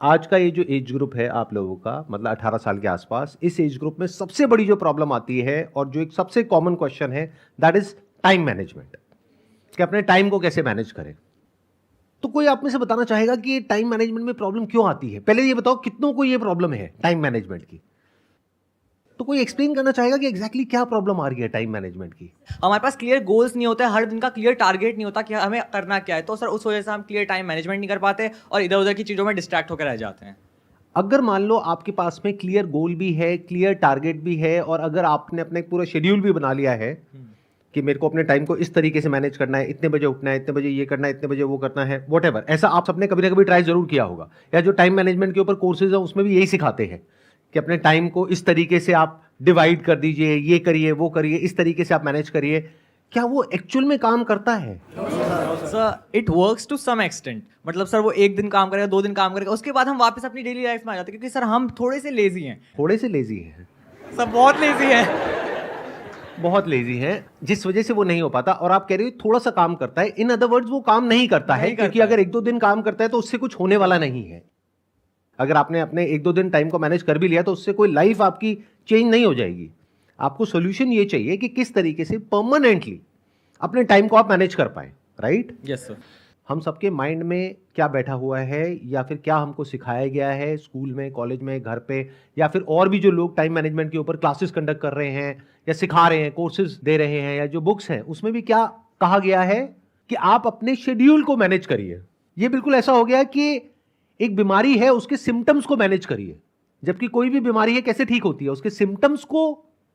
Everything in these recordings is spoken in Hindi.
आज का ये जो एज ग्रुप है आप लोगों का, मतलब 18 साल के आसपास, इस एज ग्रुप में सबसे बड़ी जो प्रॉब्लम आती है और जो एक सबसे कॉमन क्वेश्चन है, दैट इज टाइम मैनेजमेंट, कि अपने टाइम को कैसे मैनेज करें। तो कोई आप में से बताना चाहेगा कि टाइम मैनेजमेंट में प्रॉब्लम क्यों आती है? पहले ये बताओ कितनों को ये प्रॉब्लम है टाइम मैनेजमेंट की? तो कोई एक्सप्लेन करना चाहेगा कि एग्जैक्टली क्या प्रॉब्लम आ रही है टाइम मैनेजमेंट की? हमारे पास क्लियर गोल्स नहीं होते, हर दिन का क्लियर टारगेट नहीं होता कि हमें करना क्या है। तो सर उस वजह से हम क्लियर टाइम मैनेजमेंट नहीं कर पाते और इधर उधर की चीज़ों में डिस्ट्रैक्ट होकर रह जाते हैं। अगर मान लो आपके पास में क्लियर गोल भी है, क्लियर टारगेट भी है, और अगर आपने अपने पूरा शेड्यूल भी बना लिया है कि मेरे को अपने टाइम को इस तरीके से मैनेज करना है, इतने बजे उठना है, इतने बजे ये करना है, इतने बजे वो करना है, वॉटेवर, ऐसा आप सबने कभी ना कभी ट्राई जरूर किया होगा। या जो टाइम मैनेजमेंट के ऊपर कोर्सेज है उसमें भी यही सिखाते हैं कि अपने टाइम को इस तरीके से आप डिवाइड कर दीजिए, ये करिए वो करिए, इस तरीके से आप मैनेज करिए। क्या वो एक्चुअल में काम करता है? Sir it works to some extent. मतलब सर वो एक दिन काम करेगा, 2 दिन काम करेगा, उसके बाद हम वापस अपनी डेली लाइफ में आ जाते हैं, क्योंकि सर हम थोड़े से लेजी हैं। थोड़े से लेजी है, सर बहुत लेजी है। बहुत लेजी है, जिस वजह से वो नहीं हो पाता। और आप कह रहे हो थोड़ा सा काम करता है, इन अदर वर्ड्स वो काम नहीं करता है, क्योंकि अगर 1-2 दिन काम करता है तो उससे कुछ होने वाला नहीं है। अगर आपने अपने 1-2 दिन टाइम को मैनेज कर भी लिया तो उससे कोई लाइफ आपकी चेंज नहीं हो जाएगी। आपको सोल्यूशन ये चाहिए कि किस तरीके से परमानेंटली अपने टाइम को आप मैनेज कर पाए, राइट? Yes sir. हम सबके माइंड में क्या बैठा हुआ है, या फिर क्या हमको सिखाया गया है स्कूल में, कॉलेज में, घर पे, या फिर और भी जो लोग टाइम मैनेजमेंट के ऊपर क्लासेस कंडक्ट कर रहे हैं या सिखा रहे हैं, कोर्सेज दे रहे हैं, या जो बुक्स हैं उसमें भी क्या कहा गया है कि आप अपने शेड्यूल को मैनेज करिए। ये बिल्कुल ऐसा हो गया कि एक बीमारी है उसके सिम्टम्स को मैनेज करिए, जबकि कोई भी बीमारी है कैसे ठीक होती है? उसके सिम्टम्स को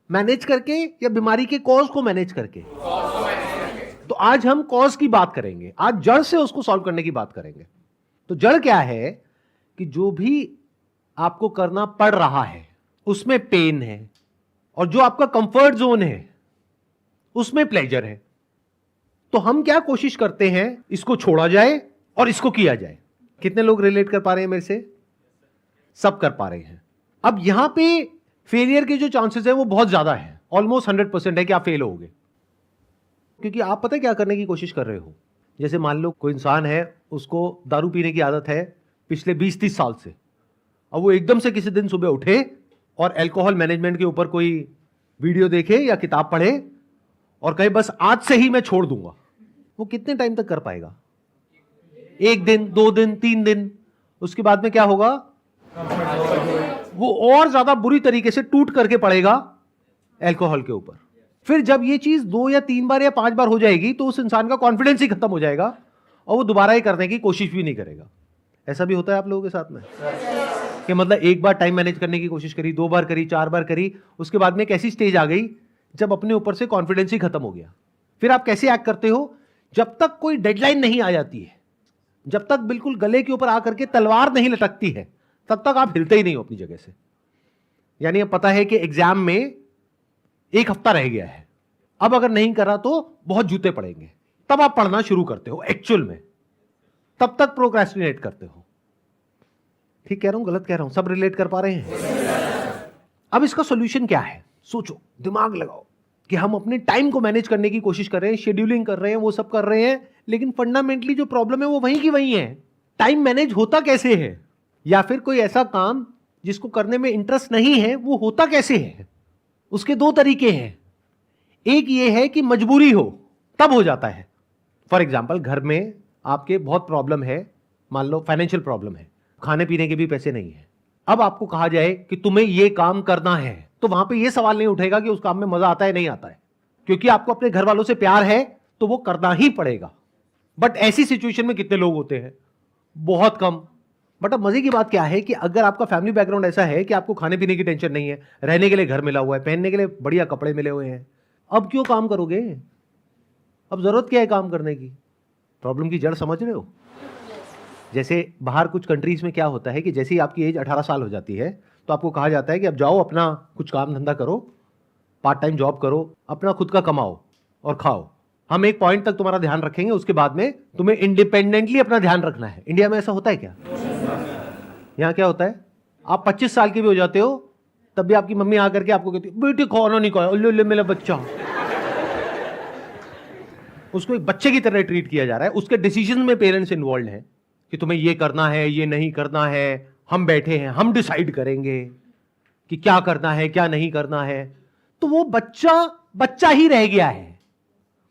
मैनेज करके या बीमारी के कॉज को मैनेज करके। तो आज हम कॉज की बात करेंगे, आज जड़ से उसको सॉल्व करने की बात करेंगे। तो जड़ क्या है कि जो भी आपको करना पड़ रहा है उसमें पेन है, और जो आपका कंफर्ट जोन है उसमें प्लेजर है। तो हम क्या कोशिश करते हैं, इसको छोड़ा जाए और इसको किया जाए। कितने लोग रिलेट कर पा रहे हैं मेरे से? सब कर पा रहे हैं। अब यहां पे फेलियर के जो चांसेस है वो बहुत ज्यादा है, ऑलमोस्ट 100% है कि आप फेल होगे। क्योंकि आप पता है क्या करने की कोशिश कर रहे हो? जैसे मान लो कोई इंसान है, उसको दारू पीने की आदत है पिछले 20-30 साल से। अब वो एकदम से किसी दिन सुबह उठे और अल्कोहल मैनेजमेंट के ऊपर कोई वीडियो देखे या किताब पढ़े और कहे बस आज से ही मैं छोड़ दूंगा। वो कितने टाइम तक कर पाएगा? 1 दिन, 2 दिन, 3 दिन। उसके बाद में क्या होगा? वो और ज्यादा बुरी तरीके से टूट करके पड़ेगा अल्कोहल के ऊपर। फिर जब ये चीज 2 या 3 बार या 5 बार हो जाएगी तो उस इंसान का कॉन्फिडेंस ही खत्म हो जाएगा और वो दोबारा ही करने की कोशिश भी नहीं करेगा। ऐसा भी होता है आप लोगों के साथ में कि मतलब एक बार टाइम मैनेज करने की कोशिश करी, 2 बार करी, 4 बार करी, उसके बाद में एक ऐसी स्टेज आ गई जब अपने ऊपर से कॉन्फिडेंस ही खत्म हो गया। फिर आप कैसे एक्ट करते हो? जब तक कोई डेडलाइन नहीं आ जाती है, जब तक बिल्कुल गले के ऊपर आकर के तलवार नहीं लटकती है, तब तक आप हिलते ही नहीं हो अपनी जगह से। यानी अब पता है कि एग्जाम में 1 हफ्ता रह गया है, अब अगर नहीं करा तो बहुत जूते पड़ेंगे, तब आप पढ़ना शुरू करते हो एक्चुअल में। तब तक प्रोक्रेस्टिनेट करते हो। ठीक कह रहा हूं, गलत कह रहा हूं? सब रिलेट कर पा रहे हैं? अब इसका सॉल्यूशन क्या है? सोचो, दिमाग लगाओ कि हम अपने टाइम को मैनेज करने की कोशिश कर रहे हैं, शेड्यूलिंग कर रहे हैं, वो सब कर रहे हैं, लेकिन फंडामेंटली जो प्रॉब्लम है वो वहीं की वहीं है। टाइम मैनेज होता कैसे है? या फिर कोई ऐसा काम जिसको करने में इंटरेस्ट नहीं है वो होता कैसे है? उसके 2 तरीके हैं। एक ये है कि मजबूरी हो तब हो जाता है। फॉर एग्जाम्पल, घर में आपके बहुत प्रॉब्लम है, मान लो फाइनेंशियल प्रॉब्लम है, खाने पीने के भी पैसे नहीं है। अब आपको कहा जाए कि तुम्हें ये काम करना है, तो वहां पे ये सवाल नहीं उठेगा कि उस काम में मजा आता है नहीं आता है, क्योंकि आपको अपने घर वालों से प्यार है तो वो करना ही पड़ेगा। बट ऐसी सिचुएशन में कितने लोग होते हैं? बहुत कम। बट अब मजे की बात क्या है कि अगर आपका फैमिली बैकग्राउंड ऐसा है कि आपको खाने पीने की टेंशन नहीं है, रहने के लिए घर मिला हुआ है, पहनने के लिए बढ़िया कपड़े मिले हुए हैं, अब क्यों काम करोगे? अब जरूरत क्या है काम करने की? प्रॉब्लम की जड़ समझ रहे हो? जैसे बाहर कुछ कंट्रीज में क्या होता है कि जैसे ही आपकी एज 18 साल हो जाती है तो आपको कहा जाता है कि अब जाओ अपना कुछ काम धंधा करो, पार्ट टाइम जॉब करो, अपना खुद का कमाओ और खाओ। हम एक पॉइंट तक तुम्हारा ध्यान रखेंगे, उसके बाद में तुम्हें इंडिपेंडेंटली अपना ध्यान रखना है। इंडिया में ऐसा होता है क्या? यहाँ क्या होता है? आप 25 साल के भी हो जाते हो तब भी आपकी मम्मी आकर के आपको कहती है बेटी खाना नहीं खाया, ले मेरा बच्चा। उसको एक बच्चे की तरह ट्रीट किया जा रहा है। उसके डिसीजन में पेरेंट्स इन्वॉल्व हैं कि तुम्हें ये करना है, ये नहीं करना है, हम बैठे हैं, हम डिसाइड करेंगे कि क्या करना है क्या नहीं करना है, तो वो बच्चा ही रह गया है।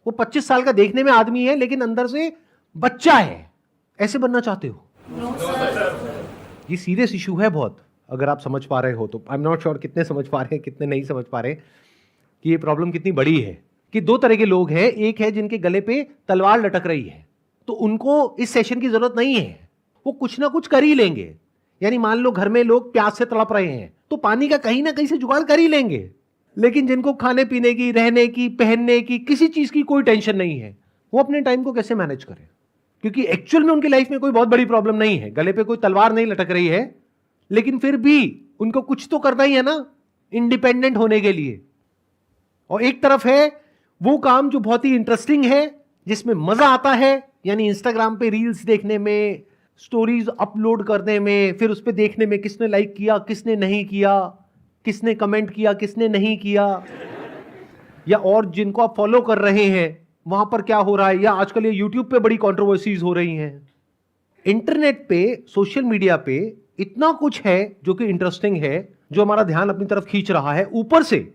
वो 25 साल का देखने में आदमी है लेकिन अंदर से बच्चा है। ऐसे बनना चाहते हो? ये सीरियस इशू है बहुत, अगर आप समझ पा रहे हो तो। आई एम नॉट श्योर कितने समझ पा रहे हैं कितने नहीं समझ पा रहे कि ये प्रॉब्लम कितनी बड़ी है। कि दो तरह के लोग हैं, एक है जिनके गले पे तलवार लटक रही है, तो उनको इस सेशन की जरूरत नहीं है, वो कुछ ना कुछ कर ही लेंगे। यानी मान लो घर में लोग प्यास से तड़प रहे हैं तो पानी का कहीं ना कहीं से जुगाड़ कर ही लेंगे। लेकिन जिनको खाने पीने की, रहने की, पहनने की, किसी चीज की कोई टेंशन नहीं है, वो अपने टाइम को कैसे मैनेज करें? क्योंकि एक्चुअल में उनकी लाइफ में कोई बहुत बड़ी प्रॉब्लम नहीं है, गले पे कोई तलवार नहीं लटक रही है, लेकिन फिर भी उनको कुछ तो करना ही है ना इंडिपेंडेंट होने के लिए। और एक तरफ है वो काम जो बहुत ही इंटरेस्टिंग है, जिसमें मजा आता है, यानी इंस्टाग्राम पे रील्स देखने में, स्टोरीज अपलोड करने में, फिर उस पर देखने में किसने लाइक किया किसने नहीं किया, किसने कमेंट किया किसने नहीं किया, या और जिनको आप फॉलो कर रहे हैं वहां पर क्या हो रहा है, या आजकल ये यूट्यूब पे बड़ी कंट्रोवर्सीज हो रही हैं। इंटरनेट पे, सोशल मीडिया पे इतना कुछ है जो कि इंटरेस्टिंग है, जो हमारा ध्यान अपनी तरफ खींच रहा है। ऊपर से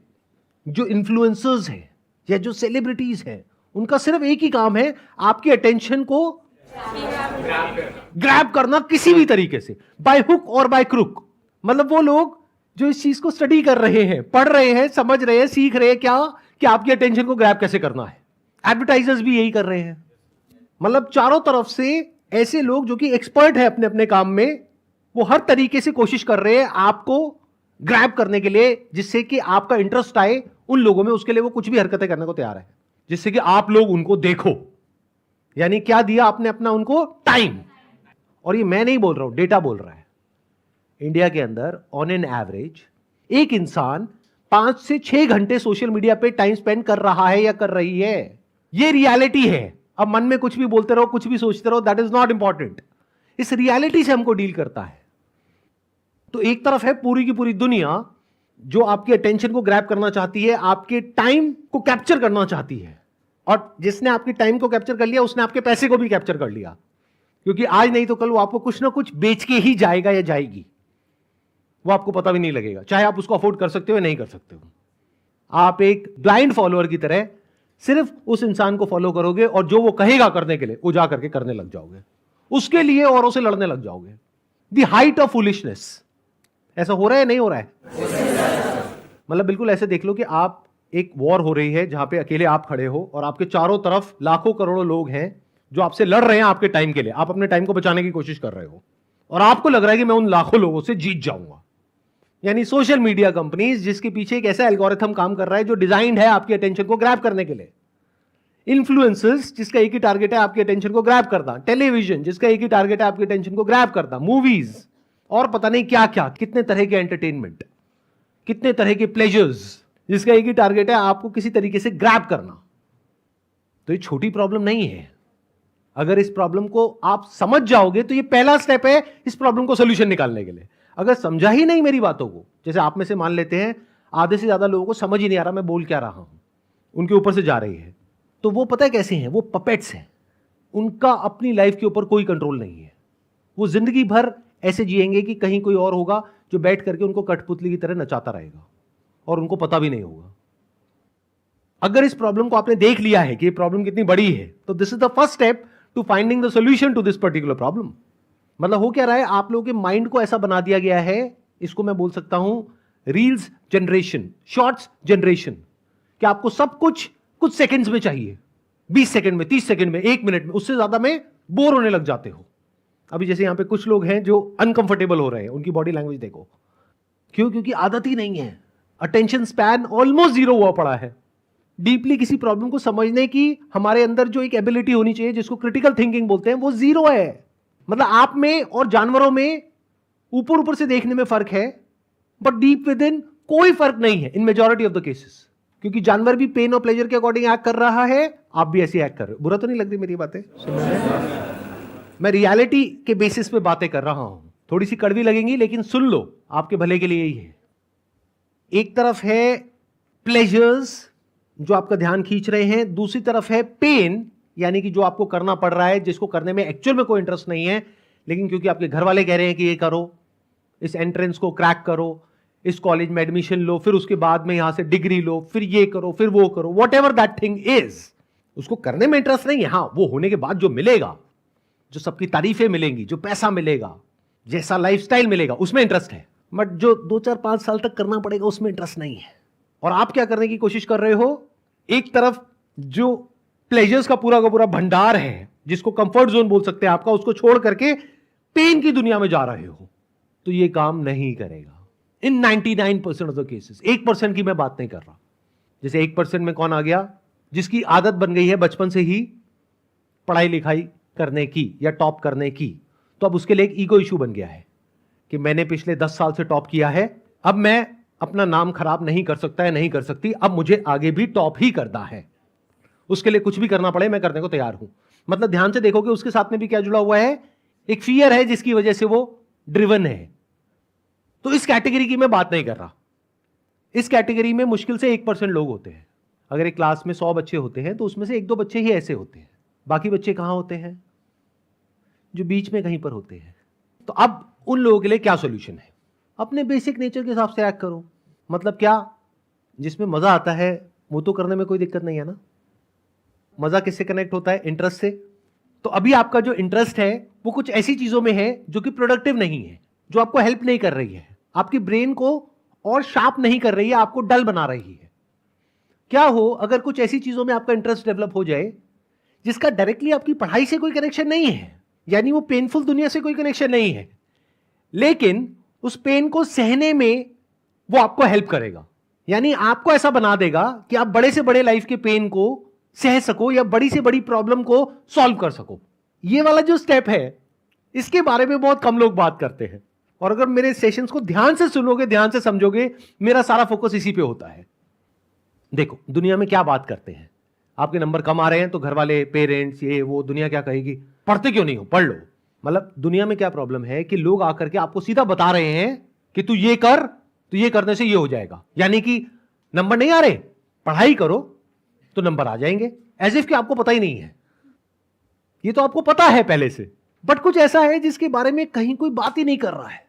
जो इन्फ्लुएंसर्स हैं या जो सेलिब्रिटीज हैं, उनका सिर्फ एक ही काम है आपकी अटेंशन को ग्रैब करना किसी भी तरीके से, बाय हुक और बाय क्रुक। मतलब वो लोग जो इस चीज को स्टडी कर रहे हैं, पढ़ रहे हैं, समझ रहे हैं, सीख रहे हैं क्या कि आपकी अटेंशन को ग्रैब कैसे करना है। एडवर्टाइजर्स भी यही कर रहे हैं। मतलब चारों तरफ से ऐसे लोग जो कि एक्सपर्ट है अपने अपने काम में, वो हर तरीके से कोशिश कर रहे हैं आपको ग्रैब करने के लिए, जिससे कि आपका इंटरेस्ट आए उन लोगों में। उसके लिए वो कुछ भी हरकतें करने को तैयार है, जिससे कि आप लोग उनको देखो। यानी क्या दिया आपने अपना उनको? टाइम। और ये मैं नहीं बोल रहा हूं, डेटा बोल रहा है। इंडिया के अंदर ऑन एन एवरेज एक इंसान 5 से 6 घंटे सोशल मीडिया पे टाइम स्पेंड कर रहा है या कर रही है। ये रियलिटी है। अब मन में कुछ भी बोलते रहो, कुछ भी सोचते रहो, दैट इज नॉट इंपॉर्टेंट। इस रियलिटी से हमको डील करता है। तो एक तरफ है पूरी की पूरी दुनिया जो आपकी अटेंशन को ग्रैब करना चाहती है, आपके टाइम को कैप्चर करना चाहती है, और जिसने आपके टाइम को कैप्चर कर लिया उसने आपके पैसे को भी कैप्चर कर लिया। क्योंकि आज नहीं तो कल वो आपको कुछ ना कुछ बेच के ही जाएगा या जाएगी, वो आपको पता भी नहीं लगेगा, चाहे आप उसको अफोर्ड कर सकते हो या नहीं कर सकते हो। आप एक ब्लाइंड फॉलोअर की तरह सिर्फ उस इंसान को फॉलो करोगे और जो वो कहेगा करने के लिए वो जा करके करने लग जाओगे, उसके लिए औरों से लड़ने लग जाओगे। The height of foolishness. ऐसा हो रहा है नहीं हो रहा है? मतलब बिल्कुल ऐसे देख लो कि आप, एक वॉर हो रही है जहां पे अकेले आप खड़े हो और आपके चारों तरफ लाखों करोड़ों लोग हैं जो आपसे लड़ रहे हैं आपके टाइम के लिए। आप अपने टाइम को बचाने की कोशिश कर रहे हो और आपको लग रहा है कि मैं उन लाखों लोगों से जीत जाऊंगा। यानी सोशल मीडिया कंपनीज जिसके पीछे एक ऐसा एल्गोरिथम काम कर रहा है जो डिजाइंड है आपकी अटेंशन को ग्रैब करने के लिए। इन्फ्लुएंसर्स जिसका एक ही टारगेट है आपकी अटेंशन को ग्रैब करना। टेलीविजन जिसका एक ही टारगेट है आपकी अटेंशन को ग्रैब करना। मूवीज और पता नहीं क्या क्या, कितने तरह के एंटरटेनमेंट, कितने तरह के प्लेजर्स जिसका एक ही टारगेट है आपको किसी तरीके से ग्रैब करना। तो ये छोटी प्रॉब्लम नहीं है। अगर इस प्रॉब्लम को आप समझ जाओगे तो ये पहला स्टेप है इस प्रॉब्लम को सोल्यूशन निकालने के लिए। अगर समझा ही नहीं मेरी बातों को, जैसे आप में से मान लेते हैं आधे से ज्यादा लोगों को समझ ही नहीं आ रहा मैं बोल क्या रहा हूं, उनके ऊपर से जा रही है, तो वो पता है कैसे हैं? वो पपेट्स हैं। उनका अपनी लाइफ के ऊपर कोई कंट्रोल नहीं है। वो जिंदगी भर ऐसे जिएंगे कि कहीं कोई और होगा जो बैठ करके उनको कठपुतली की तरह नचाता रहेगा और उनको पता भी नहीं होगा। अगर इस प्रॉब्लम को आपने देख लिया है कि ये प्रॉब्लम कितनी बड़ी है, तो this is the first step to finding the solution to this particular problem. मतलब हो क्या रहा है, आप लोगों के माइंड को ऐसा बना दिया गया है, इसको मैं बोल सकता हूं रील्स जनरेशन, शॉर्ट्स जनरेशन, कि आपको सब कुछ सेकंड्स में चाहिए, 20 सेकंड में, 30 सेकंड में, 1 मिनट में, उससे ज्यादा में बोर होने लग जाते हो। अभी जैसे यहां पे कुछ लोग हैं जो अनकंफर्टेबल हो रहे हैं, उनकी बॉडी लैंग्वेज देखो। क्यों? क्योंकि आदत ही नहीं है। अटेंशन स्पैन ऑलमोस्ट 0 हुआ पड़ा है। डीपली किसी प्रॉब्लम को समझने की हमारे अंदर जो एक एबिलिटी होनी चाहिए, जिसको क्रिटिकल थिंकिंग बोलते हैं, वो 0 है। मतलब आप में और जानवरों में ऊपर ऊपर से देखने में फर्क है, बट डीप विद इन कोई फर्क नहीं है इन मेजॉरिटी ऑफ द केसेस। क्योंकि जानवर भी पेन और प्लेजर के अकॉर्डिंग एक्ट कर रहा है, आप भी ऐसे एक्ट कर रहे हो। बुरा तो नहीं लग रही मेरी बातें मैं रियलिटी के बेसिस पे बातें कर रहा हूं। थोड़ी सी कड़वी लगेंगी लेकिन सुन लो, आपके भले के लिए ही है। एक तरफ है प्लेजर्स जो आपका ध्यान खींच रहे हैं, दूसरी तरफ है पेन, यानी कि जो आपको करना पड़ रहा है, जिसको करने में एक्चुअल में कोई इंटरेस्ट नहीं है, लेकिन क्योंकि आपके घर वाले कह रहे हैं कि ये करो, इस एंट्रेंस को क्रैक करो, इस कॉलेज में एडमिशन लो, फिर उसके बाद में यहां से डिग्री लो, फिर ये करो, फिर वो करो, what ever that thing is, उसको करने में इंटरेस्ट नहीं है। हाँ, वो होने के बाद जो मिलेगा, जो सबकी तारीफें मिलेंगी, जो पैसा मिलेगा, जैसा लाइफस्टाइल मिलेगा, उसमें इंटरेस्ट है। बट जो 2-4-5 साल तक करना पड़ेगा उसमें इंटरेस्ट नहीं है। और आप क्या करने की कोशिश कर रहे हो, एक तरफ जो प्लेजर्स का पूरा भंडार है, जिसको कंफर्ट जोन बोल सकते हैं आपका, उसको छोड़ करके पेन की दुनिया में जा रहे हो, तो ये काम नहीं करेगा इन 99% ऑफ द केसेस। 1% की मैं बात नहीं कर रहा। जैसे 1% में कौन आ गया, जिसकी आदत बन गई है बचपन से ही पढ़ाई लिखाई करने की या टॉप करने की, तो अब उसके लिए एक ईगो इशू बन गया है कि मैंने पिछले 10 साल से टॉप किया है, अब मैं अपना नाम खराब नहीं कर सकता है, नहीं कर सकती, अब मुझे आगे भी टॉप ही करना है, उसके लिए कुछ भी करना पड़े मैं करने को तैयार हूं। मतलब ध्यान से देखोगे उसके साथ में भी क्या जुड़ा हुआ है, एक फियर है जिसकी वजह से वो ड्रिवन है। तो इस कैटेगरी की मैं बात नहीं कर रहा। इस कैटेगरी में मुश्किल से 1% लोग होते हैं। अगर एक क्लास में 100 बच्चे होते हैं तो उसमें से 1-2 बच्चे ही ऐसे होते हैं, बाकी बच्चे कहां होते हैं, जो बीच में कहीं पर होते हैं। तो अब उन लोगों के लिए क्या सॉल्यूशन है, अपने बेसिक नेचर के हिसाब से एक्ट करो। मतलब क्या, जिसमें मजा आता है वो तो करने में कोई दिक्कत नहीं है ना। मजा किससे कनेक्ट होता है, इंटरेस्ट से। तो अभी आपका जो इंटरेस्ट है वो कुछ ऐसी चीजों में है जो कि प्रोडक्टिव नहीं है, जो आपको हेल्प नहीं कर रही है, आपकी ब्रेन को और शार्प नहीं कर रही है, आपको डल बना रही है। क्या हो अगर कुछ ऐसी चीजों में आपका इंटरेस्ट डेवलप हो जाए जिसका डायरेक्टली आपकी पढ़ाई से कोई कनेक्शन नहीं है, यानी वो पेनफुल दुनिया से कोई कनेक्शन नहीं है, लेकिन उस पेन को सहने में वो आपको हेल्प करेगा। यानी आपको ऐसा बना देगा कि आप बड़े से बड़े लाइफ के पेन को सह सको या बड़ी से बड़ी प्रॉब्लम को सॉल्व कर सको। ये वाला जो स्टेप है इसके बारे में बहुत कम लोग बात करते हैं। और अगर मेरे सेशंस को ध्यान से सुनोगे, ध्यान से समझोगे, मेरा सारा फोकस इसी पे होता है। देखो दुनिया में क्या बात करते हैं, आपके नंबर कम आ रहे हैं तो घर वाले, पेरेंट्स, ये वो, दुनिया क्या कहेगी, पढ़ते क्यों नहीं हो, पढ़ लो। मतलब दुनिया में क्या प्रॉब्लम है कि लोग आकर के आपको सीधा बता रहे हैं कि तू ये कर, तो ये करने से ये हो जाएगा। यानी कि नंबर नहीं आ रहे, पढ़ाई करो तो नंबर आ जाएंगे। एज इफ कि आपको पता ही नहीं है, ये तो आपको पता है पहले से, बट कुछ ऐसा है जिसके बारे में कहीं कोई बात ही नहीं कर रहा है।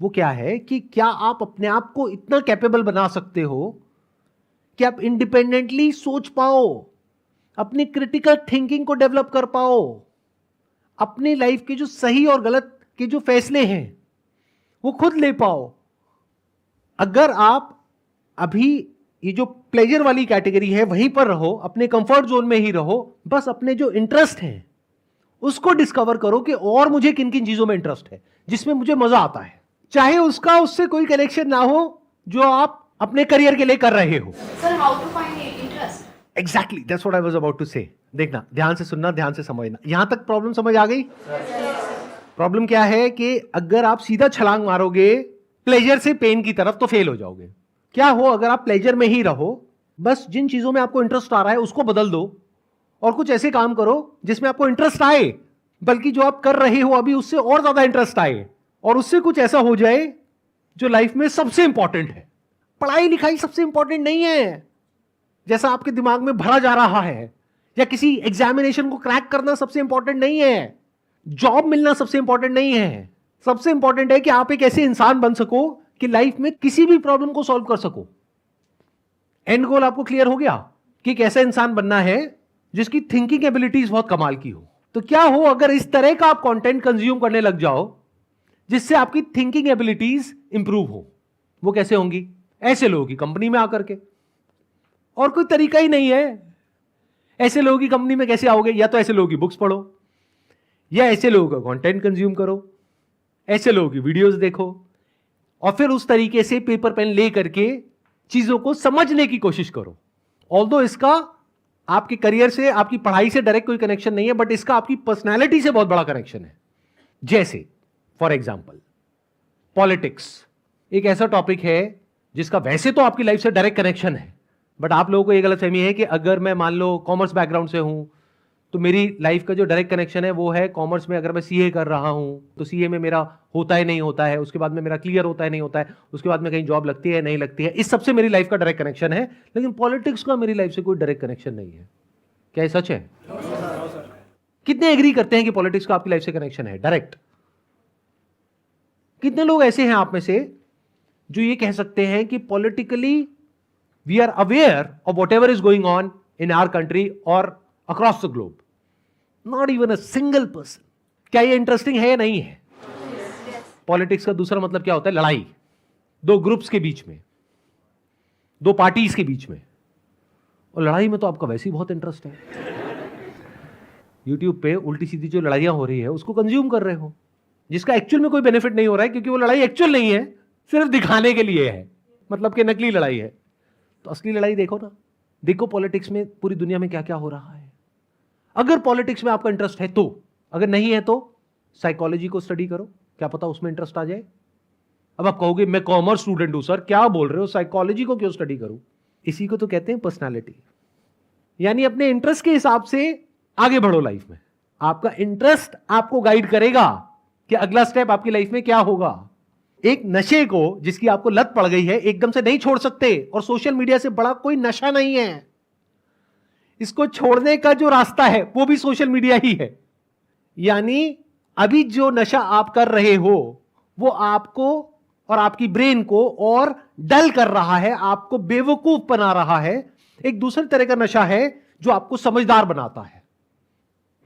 वो क्या है कि क्या आप अपने आप को इतना कैपेबल बना सकते हो कि आप इंडिपेंडेंटली सोच पाओ, अपनी क्रिटिकल थिंकिंग को डेवलप कर पाओ, अपनी लाइफ के जो सही और गलत के जो फैसले हैं वो खुद ले पाओ। अगर आप अभी ये जो प्लेजर वाली कैटेगरी है वहीं पर रहो, अपने कंफर्ट जोन में ही रहो, बस अपने जो इंटरेस्ट हैं उसको डिस्कवर करो कि और मुझे किन किन चीजों में इंटरेस्ट है, जिसमें मुझे मजा आता है, चाहे उसका उससे कोई कनेक्शन ना हो जो आप अपने करियर के लिए कर रहे हो। Sir, how to find interest? Exactly that's what I was about to say. देखना, ध्यान से सुनना, ध्यान से समझना। यहां तक प्रॉब्लम समझ आ गई? प्रॉब्लम क्या है कि अगर आप सीधा छलांग मारोगे प्लेजर से पेन की तरफ तो फेल हो जाओगे। क्या हो अगर आप प्लेजर में ही रहो, बस जिन चीजों में आपको इंटरेस्ट आ रहा है उसको बदल दो और कुछ ऐसे काम करो जिसमें आपको इंटरेस्ट आए, बल्कि जो आप कर रहे हो अभी उससे और ज्यादा इंटरेस्ट आए, और उससे कुछ ऐसा हो जाए जो लाइफ में सबसे इंपॉर्टेंट है। पढ़ाई लिखाई सबसे इंपॉर्टेंट नहीं है जैसा आपके दिमाग में भरा जा रहा है, या किसी एग्जामिनेशन को क्रैक करना सबसे इंपॉर्टेंट नहीं है, जॉब मिलना सबसे इंपॉर्टेंट नहीं है। सबसे इंपॉर्टेंट है कि आप एक ऐसे इंसान बन सको कि लाइफ में किसी भी प्रॉब्लम को सॉल्व कर सको। एंड गोल आपको क्लियर हो गया कि एक ऐसा इंसान बनना है जिसकी थिंकिंग एबिलिटीज बहुत कमाल की हो। तो क्या हो अगर इस तरह का आप कंटेंट कंज्यूम करने लग जाओ जिससे आपकी थिंकिंग एबिलिटीज इंप्रूव हो। वो कैसे होंगी? ऐसे लोगों की कंपनी में आकर के, और कोई तरीका ही नहीं है। ऐसे लोगों की कंपनी में कैसे आओगे? या तो ऐसे लोगों की बुक्स पढ़ो, या ऐसे लोगों का कंटेंट कंज्यूम करो, ऐसे लोगों की वीडियोस देखो, और फिर उस तरीके से पेपर पेन ले करके चीजों को समझने की कोशिश करो। ऑल्दो इसका आपके करियर से, आपकी पढ़ाई से डायरेक्ट कोई कनेक्शन नहीं है, बट इसका आपकी पर्सनैलिटी से बहुत बड़ा कनेक्शन है। जैसे फॉर एग्जाम्पल पॉलिटिक्स एक ऐसा टॉपिक है जिसका वैसे तो आपकी लाइफ से डायरेक्ट कनेक्शन है, बट आप लोगों को ये गलतफहमी है कि अगर मैं मान लो कॉमर्स बैकग्राउंड से हूं तो मेरी लाइफ का जो डायरेक्ट कनेक्शन है वो है कॉमर्स में। अगर मैं सीए कर रहा हूं तो सीए में मेरा होता है नहीं होता है, उसके बाद में मेरा क्लियर होता है नहीं होता है, उसके बाद में कहीं जॉब लगती है नहीं लगती है, इस सबसे मेरी लाइफ का डायरेक्ट कनेक्शन है। लेकिन पॉलिटिक्स का मेरी लाइफ से कोई डायरेक्ट कनेक्शन नहीं है। क्या ये सच है? कितने एग्री करते हैं कि पॉलिटिक्स का आपकी लाइफ से कनेक्शन है डायरेक्ट? कितने लोग ऐसे हैं आप में से जो ये कह सकते हैं कि politically we are aware of whatever is going on in our country और across the globe? Not even a single person. क्या ये इंटरेस्टिंग है या नहीं है? पॉलिटिक्स का दूसरा मतलब क्या होता है? लड़ाई, दो ग्रुप्स के बीच में, दो पार्टीज के बीच में। और लड़ाई में तो आपका वैसे ही बहुत इंटरेस्ट है। यूट्यूब पे उल्टी सीधी जो लड़ाइयां हो रही है उसको कंज्यूम कर रहे हो, जिसका एक्चुअल में कोई बेनिफिट नहीं हो रहा है, क्योंकि वो लड़ाई एक्चुअल नहीं है, सिर्फ दिखाने के लिए है, मतलब कि नकली लड़ाई है। तो असली लड़ाई देखो ना। देखो पॉलिटिक्स में पूरी दुनिया में क्या क्या हो रहा है। अगर पॉलिटिक्स में आपका इंटरेस्ट है तो, अगर नहीं है तो साइकोलॉजी को स्टडी करो, क्या पता उसमें इंटरेस्ट आ जाए। अब आप कहोगे मैं कॉमर्स स्टूडेंट हूं सर, क्या बोल रहे हो, साइकोलॉजी को क्यों स्टडी करूं? इसी को तो कहते हैं पर्सनालिटी। यानी अपने इंटरेस्ट के हिसाब से आगे बढ़ो लाइफ में। आपका इंटरेस्ट आपको गाइड करेगा कि अगला स्टेप आपकी लाइफ में क्या होगा। एक नशे को जिसकी आपको लत पड़ गई है एकदम से नहीं छोड़ सकते, और सोशल मीडिया से बड़ा कोई नशा नहीं है। इसको छोड़ने का जो रास्ता है वो भी सोशल मीडिया ही है। यानी अभी जो नशा आप कर रहे हो वो आपको और आपकी ब्रेन को और डल कर रहा है, आपको बेवकूफ बना रहा है। एक दूसरे तरह का नशा है जो आपको समझदार बनाता है।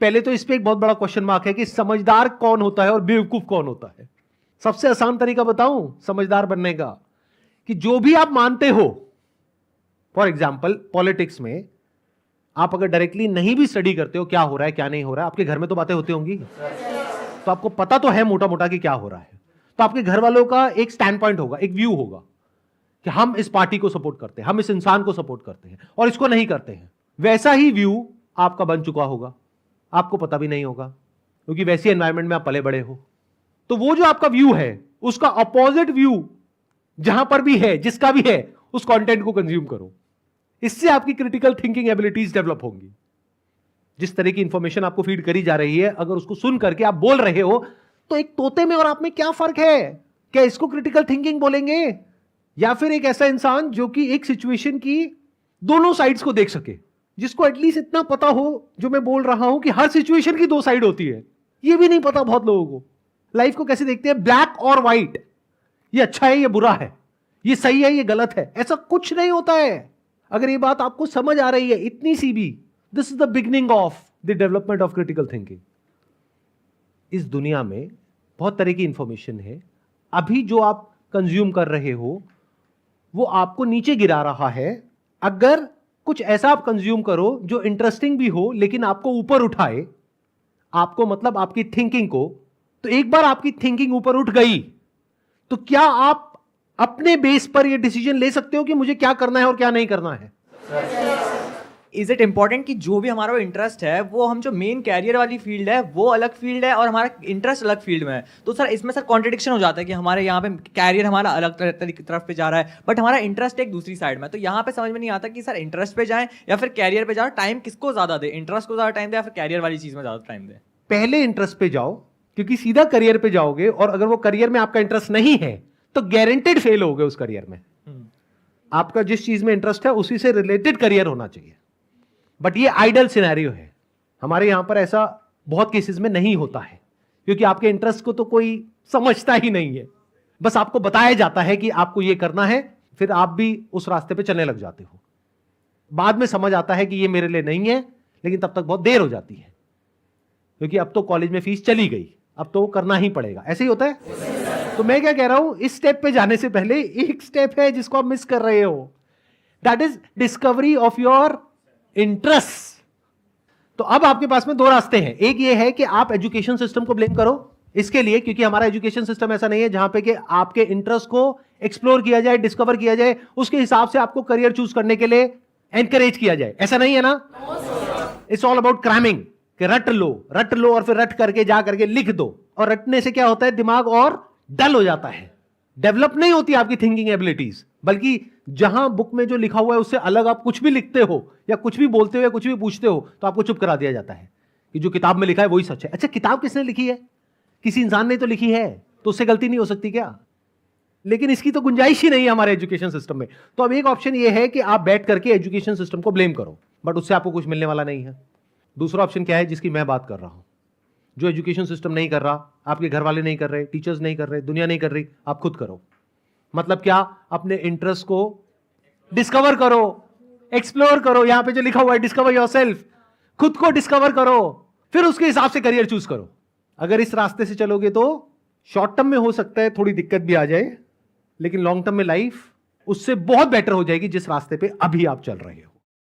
पहले तो इस पे एक बहुत बड़ा क्वेश्चन मार्क है कि समझदार कौन होता है और बेवकूफ कौन होता है। सबसे आसान तरीका बताऊं समझदार बनने का, कि जो भी आप मानते हो, फॉर एग्जाम्पल पॉलिटिक्स में आप अगर डायरेक्टली नहीं भी स्टडी करते हो क्या हो रहा है क्या नहीं हो रहा है, आपके घर में तो बातें होती होंगी, तो आपको पता तो है मोटा मोटा कि क्या हो रहा है। तो आपके घर वालों का एक स्टैंड पॉइंट होगा, एक व्यू होगा कि हम इस पार्टी को सपोर्ट करते हैं, हम इस इंसान को सपोर्ट करते हैं और इसको नहीं करते हैं। वैसा ही व्यू आपका बन चुका होगा, आपको पता भी नहीं होगा, क्योंकि वैसी एनवायरनमेंट में आप पले बड़े हो। तो वो जो आपका व्यू है उसका अपोजिट व्यू जहां पर भी है, जिसका भी है, उस कंटेंट को कंज्यूम करो। इससे आपकी क्रिटिकल थिंकिंग एबिलिटीज डेवलप होंगी। जिस तरह की इंफॉर्मेशन आपको फीड करी जा रही है, अगर उसको सुन करके आप बोल रहे हो तो एक तोते में और आप में क्या फर्क है? क्या इसको क्रिटिकल थिंकिंग बोलेंगे, या फिर एक ऐसा इंसान जो कि एक सिचुएशन की दोनों साइड्स को देख सके, जिसको एटलीस्ट इतना पता हो जो मैं बोल रहा हूं कि हर सिचुएशन की दो साइड होती है। ये भी नहीं पता बहुत लोगों को। लाइफ को कैसे देखते हैं, ब्लैक और व्हाइट, ये अच्छा है ये बुरा है, ये सही है ये गलत है, ऐसा कुछ नहीं होता है। अगर ये बात आपको समझ आ रही है इतनी सी भी, this is the beginning of the development of critical thinking. इस दुनिया में बहुत तरह की इंफॉर्मेशन है, अभी जो आप कंज्यूम कर रहे हो वो आपको नीचे गिरा रहा है। अगर कुछ ऐसा आप कंज्यूम करो जो इंटरेस्टिंग भी हो लेकिन आपको ऊपर उठाए, आपको मतलब आपकी थिंकिंग को, तो एक बार आपकी थिंकिंग ऊपर उठ गई तो क्या आप अपने बेस पर यह डिसीजन ले सकते हो कि मुझे क्या करना है और क्या नहीं करना है। इज इट इंपॉर्टेंट कि जो भी हमारा इंटरेस्ट है वो हम जो मेन कैरियर वाली फील्ड है वो अलग फील्ड है और हमारा इंटरेस्ट अलग फील्ड में है, तो सर इसमें सर कॉन्ट्रडिक्शन हो जाता है कि हमारे यहाँ पे कैरियर हमारा अलग तरफ पे जा रहा है बट हमारा इंटरेस्ट एक दूसरी साइड में। तो यहाँ पे समझ में नहीं आता कि सर इंटरेस्ट पे जाएं या फिर कैरियर पे जाओ, टाइम किसको ज्यादा दे, इंटरेस्ट को ज्यादा टाइम दे या फिर कैरियर वाली चीज में ज्यादा टाइम दे। पहले इंटरेस्ट पे जाओ, क्योंकि सीधा करियर पे जाओगे और अगर वो करियर में आपका इंटरेस्ट नहीं है तो गारंटेड फेल होगे उस करियर में। आपका जिस चीज में इंटरेस्ट है उसी से रिलेटेड करियर होना चाहिए। बट ये आइडल सिनेरियो है, हमारे यहां पर ऐसा बहुत केसेस में नहीं होता है, क्योंकि आपके इंटरेस्ट को तो कोई समझता ही नहीं है। बस आपको बताया जाता है कि आपको ये करना है, फिर आप भी उस रास्ते पे चलने लग जाते हो। बाद में समझ आता है कि ये मेरे लिए नहीं है, लेकिन तब तक बहुत देर हो जाती है, क्योंकि अब तो कॉलेज में फीस चली गई, अब तो वो करना ही पड़ेगा। ऐसे ही होता है। तो मैं क्या कह रहा हूं, इस स्टेप पे जाने से पहले एक स्टेप है जिसको आप मिस कर रहे हो, that is discovery of your interest. तो अब आपके पास में दो रास्ते हैं। एक ये है कि आप एजुकेशन सिस्टम को ब्लेम करो इसके लिए, क्योंकि हमारा एजुकेशन सिस्टम ऐसा नहीं है जहां पे कि आपके इंटरेस्ट को एक्सप्लोर किया जाए, डिस्कवर किया जाए, उसके हिसाब से आपको करियर चूज करने के लिए एनकरेज किया जाए। ऐसा नहीं है ना। इट्स ऑल अबाउट क्रैमिंग, कि रट लो और फिर रट करके जा करके लिख दो, और रटने से क्या होता है, दिमाग और डल हो जाता है, डेवलप नहीं होती आपकी थिंकिंग एबिलिटीज। बल्कि जहां बुक में जो लिखा हुआ है उससे अलग आप कुछ भी लिखते हो या कुछ भी बोलते हो या कुछ भी पूछते हो तो आपको चुप करा दिया जाता है कि जो किताब में लिखा है वही सच है। अच्छा, किताब किसने लिखी है? किसी इंसान ने तो लिखी है, तो उससे गलती नहीं हो सकती क्या? लेकिन इसकी तो गुंजाइश ही नहीं है हमारे एजुकेशन सिस्टम में। तो अब एक ऑप्शन ये है कि आप बैठ करके एजुकेशन सिस्टम को ब्लेम करो, बट उससे आपको कुछ मिलने वाला नहीं है। दूसरा ऑप्शन क्या है जिसकी मैं बात कर रहा हूं, जो एजुकेशन सिस्टम नहीं कर रहा, आपके घर वाले नहीं कर रहे, टीचर्स नहीं कर रहे, दुनिया नहीं कर रही, आप खुद करो। मतलब क्या? अपने इंटरेस्ट को डिस्कवर करो, एक्सप्लोर करो। यहां पे जो लिखा हुआ है डिस्कवर योरसेल्फ, खुद को डिस्कवर करो, फिर उसके हिसाब से करियर चूज करो। अगर इस रास्ते से चलोगे तो शॉर्ट टर्म में हो सकता है थोड़ी दिक्कत भी आ जाए, लेकिन लॉन्ग टर्म में लाइफ उससे बहुत बेटर हो जाएगी जिस रास्ते पे अभी आप चल रहे हो।